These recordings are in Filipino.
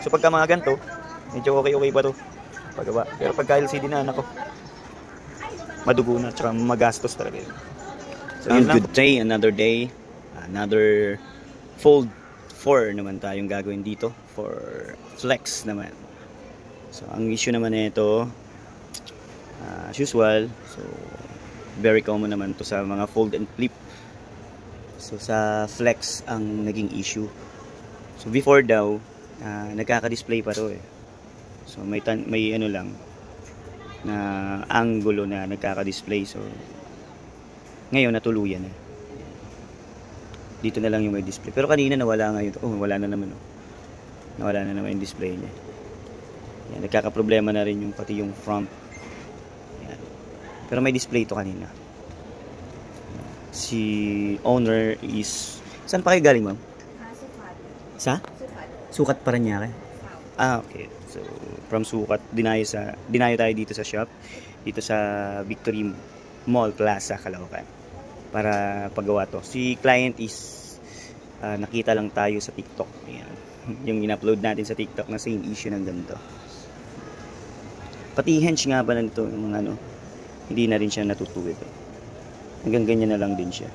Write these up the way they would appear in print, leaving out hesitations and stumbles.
So pagka mga ganito, medyo okay pa to paggawa. Pero pagka LCD na, nako, madugo na, tsaka magastos talaga yun. So yun lang. Good day, another Fold 4 naman tayong gagawin dito for flex naman. So ang issue naman nito, as usual, so very common naman to sa mga fold and flip. So sa flex ang naging issue. So before daw, nagkaka-display pa to eh. So may ano lang na angulo na nagkaka-display. So ngayon natuluyan na. Dito na lang yung may display. Pero kanina nawala nga yun. Oh, wala na naman. Oh. Nawala na naman yung display niya. Yan, nagkaka-problema na rin yung pati yung front. Yan. Pero may display ito kanina. Si owner is... Saan pa kayo galing, ma'am? Sukat. Sa? Sukat. Sukat Parañaque. Okay. So, from Sukat, dinayo tayo dito sa shop. Dito sa Victory Mall Plaza, Caloocan. Para paggawa to. Si client is nakita lang tayo sa TikTok. Ayan. Yung in-upload natin sa TikTok na same issue ng ganito. Pati hinge nga ba nito, yung ano, hindi na rin siya natutuwid. Hanggang ganyan na lang din siya.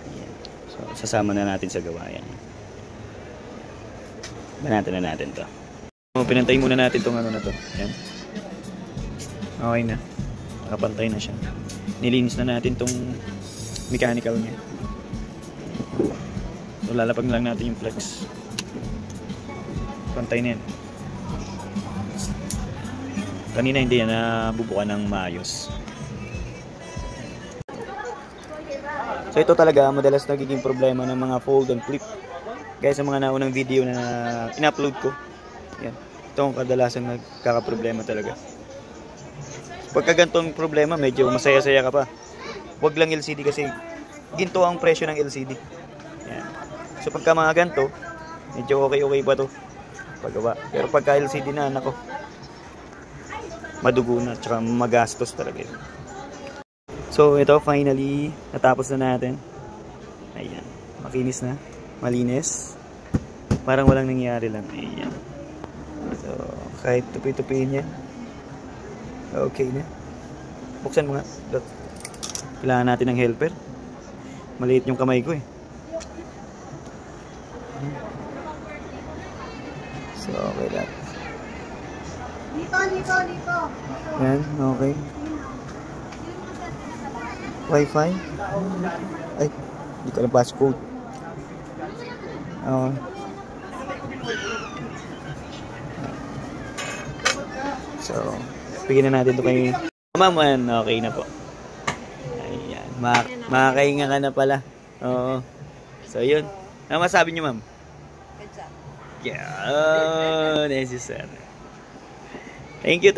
Ayan. So, sasama na natin sa gawayan. Banatan na natin to. So, pinantay muna natin tong ano na to. Ayan. Okay na. Nakapantay na siya. Nilinis na natin tong mechanical niya. So lalapag lang natin yung flex. Pantay na yan. Kanina hindi yan nabubukan ng maayos. So ito talaga madalas nagiging problema ng mga fold and flip. Guys, sa mga naunang video na in-upload ko, yan. Ito ang kadalasan nagkakaproblema talaga. Pagka ganitong problema, medyo masaya-saya ka pa. Huwag lang LCD kasi ginto ang presyo ng LCD. Yan. So pagka mga ganito, medyo okay pa to paggawa. Pero pagka LCD na, nako, madugo na, tsaka magastos talaga yun. So ito, finally, natapos na natin. Ayan, makinis na, malinis. Parang walang nangyari lang. Ayan. So kahit tupi-tupiin niya, okay na. Buksan mo nga. Kailangan natin ng helper. Maliit yung kamay ko eh. So, okay lang. Dito. Yan, okay. Wi-Fi? Ay, dito na passcode. Okay. So, bigyan na natin ito kay ma'am. Okay na po. Ayan. Makakahinga ka na pala. Oo. So, yun. Ano masabi niyo, ma'am? Good job. Yeah. Necessary. Thank you.